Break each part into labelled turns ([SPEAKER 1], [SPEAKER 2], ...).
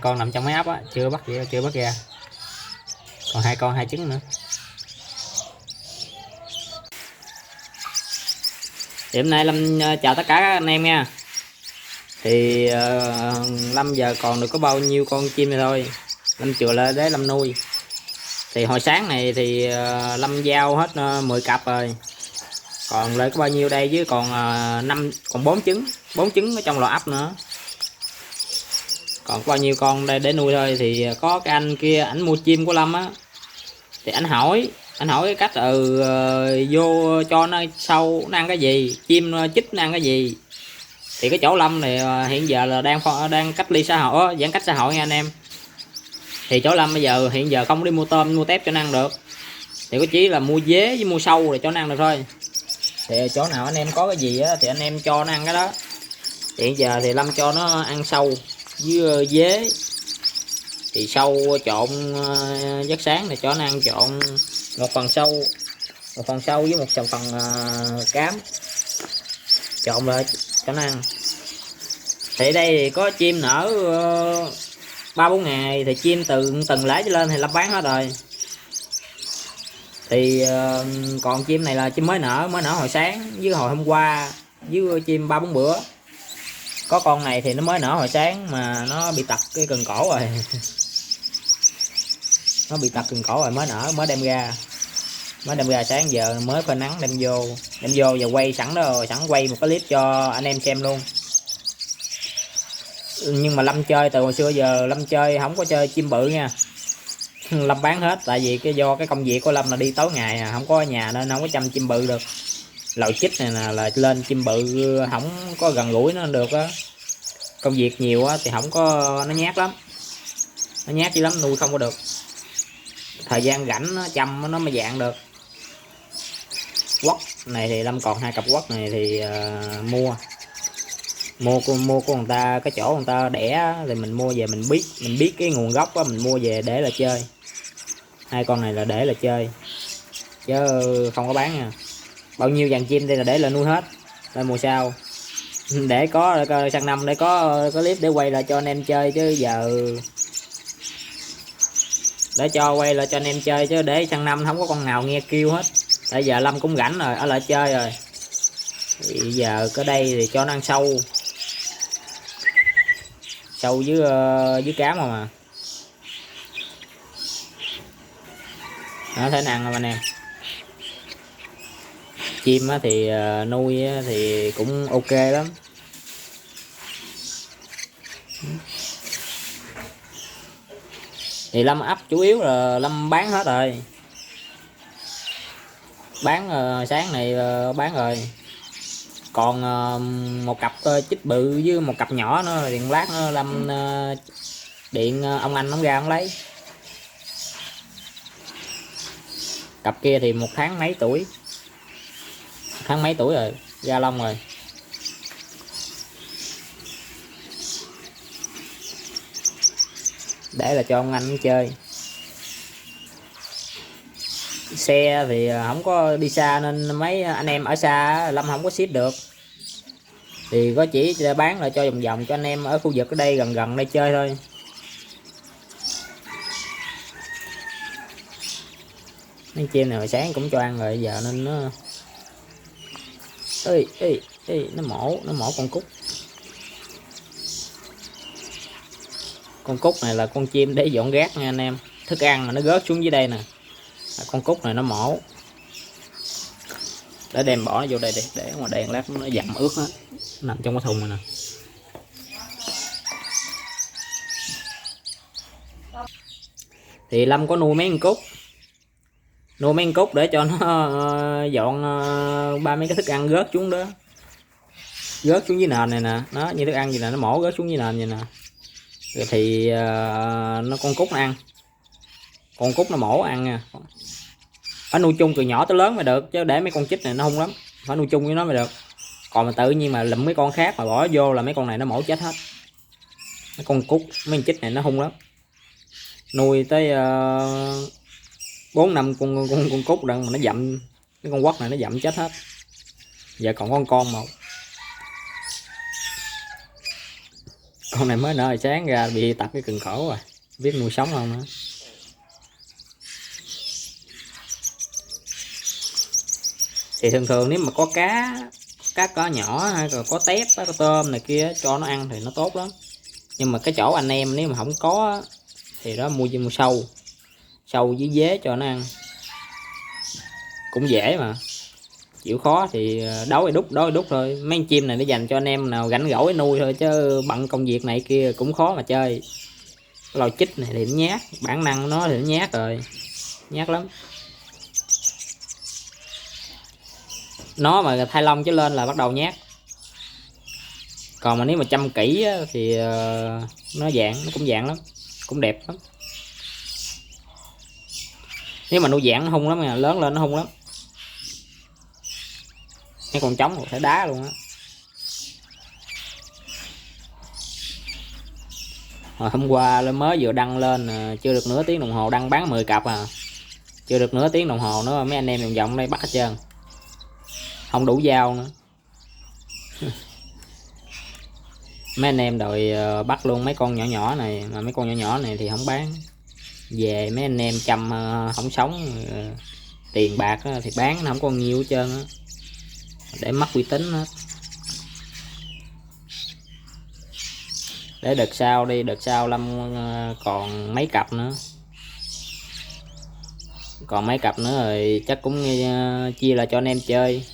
[SPEAKER 1] con nằm trong máy ấp á, chưa bắt ra, còn 2 con 2 trứng nữa. Thì hôm nay Lâm chào tất cả các anh em nha. Thì Lâm giờ còn được có bao nhiêu con chim này thôi, Lâm chừa lại để Lâm nuôi. Thì hồi sáng này thì Lâm giao hết 10 cặp rồi, còn lại có bao nhiêu đây, chứ còn 4 trứng ở trong lò ấp nữa, còn có bao nhiêu con đây để nuôi thôi. Thì có cái anh kia ảnh mua chim của Lâm á, thì ảnh hỏi cái cách vô cho nó sâu nó ăn cái gì, chim chích nó ăn cái gì. Thì cái chỗ Lâm này hiện giờ là đang cách ly xã hội, giãn cách xã hội nha anh em. Thì chỗ Lâm bây giờ hiện giờ không đi mua tôm mua tép cho nó ăn được, thì có chỉ là mua dế với mua sâu rồi cho nó ăn được thôi. Thì chỗ nào anh em có cái gì á thì anh em cho nó ăn cái đó. Thì hiện giờ thì Lâm cho nó ăn sâu với dế. Thì sâu trộn giấc sáng này cho nó ăn trộn một phần sâu với một phần cám, trộn lại cho nó ăn. Thì đây thì có chim nở 3-4 ngày thì chim từng lá trở lên thì Lâm bán hết rồi. Thì còn chim này là chim mới nở hồi sáng với hồi hôm qua, với chim 3-4 bữa. Có con này thì nó mới nở hồi sáng mà nó bị tật cái cần cổ rồi nó bị tật cần cổ rồi, mới nở mới đem ra sáng giờ mới phơi nắng đem vô và quay sẵn đó rồi, sẵn quay một cái clip cho anh em xem luôn. Nhưng mà Lâm chơi từ hồi xưa giờ Lâm chơi không có chơi chim bự nha Lâm bán hết, tại vì do cái công việc của Lâm là đi tối ngày không có ở nhà nên không có chăm chim bự được. Lầu chích này nè là lên chim bự không có gần gũi nó được á, công việc nhiều á thì không có, nó nhát lắm, chứ lắm nuôi không có được, thời gian rảnh nó chăm nó mới dạng được. Quất này thì Lâm còn 2 cặp quất này thì mua của người ta, cái chỗ người ta đẻ thì mình mua về, mình biết cái nguồn gốc á, mình mua về để là chơi. 2 con này là để là chơi chứ không có bán nha. Bao nhiêu dàn chim đây là để là nuôi hết lên mùa sau, để có sang năm để có clip để quay lại cho anh em chơi. Chứ giờ để cho quay lại cho anh em chơi, chứ để sang năm không có con nào nghe kêu hết. Bây giờ Lâm cũng rảnh rồi, ở lại chơi rồi. Thì giờ có đây thì cho nó ăn sâu với cám mà nó thấy ăn không anh em. Chim thì nuôi thì cũng ok lắm. Thì Lâm ấp chủ yếu là Lâm bán hết rồi, bán sáng này bán rồi. Còn một cặp chích bự với một cặp nhỏ nữa, điện lát nữa Lâm điện ông anh ông ra ông lấy. Cặp kia thì 1 tháng mấy tuổi rồi, ra lông rồi. Để là cho ông anh chơi. Xe thì không có đi xa nên mấy anh em ở xa Lâm không có ship được, thì có chỉ bán là cho vòng cho anh em ở khu vực ở đây gần đây chơi thôi. Mấy chim này hồi sáng cũng cho ăn rồi, giờ nên nó nó mổ con cút. Con cút này là con chim để dọn rác nha anh em, thức ăn mà nó rớt xuống dưới đây nè, con cút này nó mổ để đem bỏ nó vô đây đi, để ngoài đèn lát nó dặm ướt hết, nằm trong cái thùng này nè. Thì Lâm có nuôi mấy con cút để cho nó dọn ba mấy cái thức ăn rớt xuống đó, rớt xuống dưới nền này nè, nó như thức ăn gì nè, nó mổ rớt xuống dưới nền vậy nè. Rồi thì nó con cút nó ăn, con cút nó mổ ăn nha. Phải nuôi chung từ nhỏ tới lớn mới được, chứ để mấy con chích này nó hung lắm, phải nuôi chung với nó mới được. Còn mà tự nhiên mà lụm mấy con khác mà bỏ vô là mấy con này nó mổ chết hết. Mấy con cút mấy con chích này nó hung lắm, nuôi tới 4-5 con cút đặng mà nó dậm, cái con quất này nó dậm chết hết. Giờ còn có con một. Con này mới nở hồi sáng ra bị tập cái cần cổ rồi, biết nuôi sống không nữa. Thì thường thường nếu mà có cá nhỏ hay là có tép có tôm này kia cho nó ăn thì nó tốt lắm. Nhưng mà cái chỗ anh em nếu mà không có thì đó mua sâu với dế cho nó ăn cũng dễ mà. Chịu khó thì đối đúc thôi. Mấy con chim này nó dành cho anh em nào rảnh rỗi nuôi thôi, chứ bận công việc này kia cũng khó mà chơi. Cái lò chích này thì nó nhát, bản năng của nó thì nó nhát rồi, nhát lắm. Nó mà thay lông chứ lên là bắt đầu nhát. Còn mà nếu mà chăm kỹ thì nó cũng dạng lắm, cũng đẹp lắm. Nếu mà nuôi dạng nó hung lắm nha, lớn lên nó hung lắm. Mấy con trống phải đá luôn á. Hồi hôm qua mới vừa đăng lên, chưa được nửa tiếng đồng hồ đăng bán 10 cặp à. Chưa được nửa tiếng đồng hồ nữa mấy anh em vòng vòng đây bắt hết trơn, không đủ dao nữa. Mấy anh em đòi bắt luôn mấy con nhỏ này, mà mấy con nhỏ này thì không bán. Về mấy anh em chăm không sống, tiền bạc thì bán nó không có nhiều hết trơn á, để mất uy tín hết. Để đợt sau đi, đợt sau Lâm còn mấy cặp nữa. Còn mấy cặp nữa rồi chắc cũng chia lại cho anh em chơi.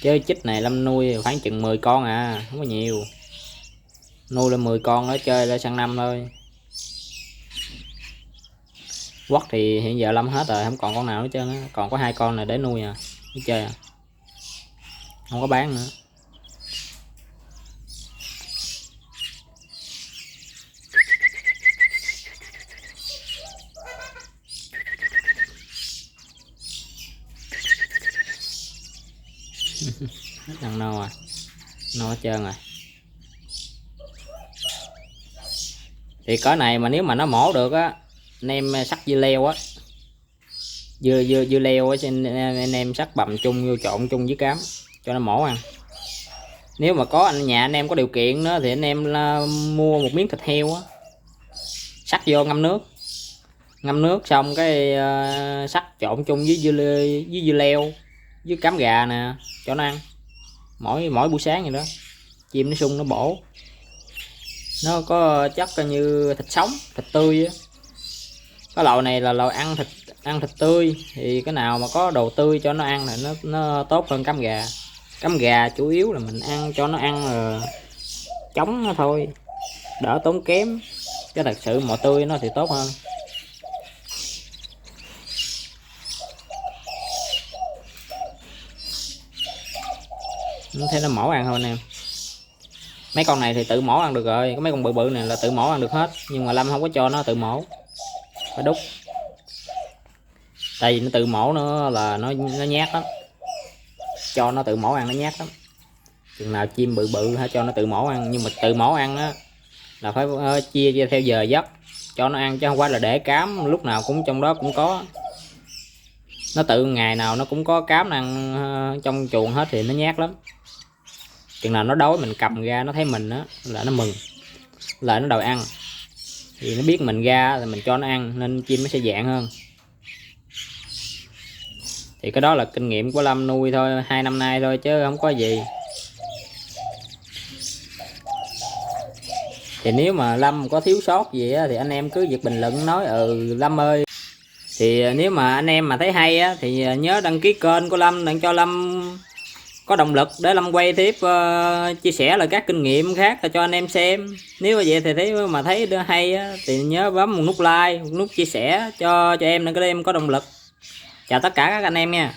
[SPEAKER 1] Chứ chích này Lâm nuôi khoảng chừng 10 con à, không có nhiều. Nuôi lên 10 con đó chơi lại sang năm thôi. Quất thì hiện giờ Lâm hết rồi, không còn con nào hết trơn á. Còn có 2 con này để nuôi à, để chơi à, không có bán nữa. Hết thằng nâu à, nâu hết trơn rồi. Thì cỡ này mà nếu mà nó mổ được á, anh em sắc dưa leo á, dưa leo á, anh em sắc bầm chung vô trộn chung với cám cho nó mổ ăn. Nếu mà có nhà anh em có điều kiện nữa thì anh em mua một miếng thịt heo á, sắc vô ngâm nước xong cái sắc trộn chung với dưa leo với cám gà nè cho nó ăn mỗi buổi sáng vậy đó. Chim nó sung nó bổ, nó có chất như thịt sống, thịt tươi á. Cái lò này là lò ăn thịt tươi, thì cái nào mà có đồ tươi cho nó ăn là nó tốt hơn cám gà. Cám gà chủ yếu là mình ăn cho nó ăn chống nó thôi, đỡ tốn kém. Cái thật sự mò tươi nó thì tốt hơn. Thấy nó mổ ăn thôi nè. Mấy con này thì tự mổ ăn được rồi, có mấy con bự bự này là tự mổ ăn được hết, nhưng mà Lâm không có cho nó tự mổ, phải đút. Tại vì nó tự mổ nữa là nó nhát lắm, cho nó tự mổ ăn nó nhát lắm. Chừng nào chim bự bự hãy cho nó tự mổ ăn, nhưng mà tự mổ ăn á là phải chia theo giờ giấc cho nó ăn, chứ không phải là để cám lúc nào cũng trong đó cũng có. Nó tự ngày nào nó cũng có cám ăn trong chuồng hết thì nó nhát lắm. Chừng nào nó đói mình cầm ra nó thấy mình á là nó mừng, là nó đòi ăn. Thì nó biết mình ra thì mình cho nó ăn nên chim nó sẽ dạng hơn. Thì cái đó là kinh nghiệm của Lâm nuôi thôi, 2 năm nay thôi chứ không có gì. Thì nếu mà Lâm có thiếu sót gì á, thì anh em cứ việc bình luận nói Lâm ơi. Thì nếu mà anh em mà thấy hay á, thì nhớ đăng ký kênh của Lâm để cho Lâm có động lực để Lâm quay tiếp, chia sẻ lại các kinh nghiệm khác cho anh em xem. Nếu vậy thì thấy hay á, thì nhớ bấm một nút like, một nút chia sẻ cho em để các em có động lực. Chào tất cả các anh em nha.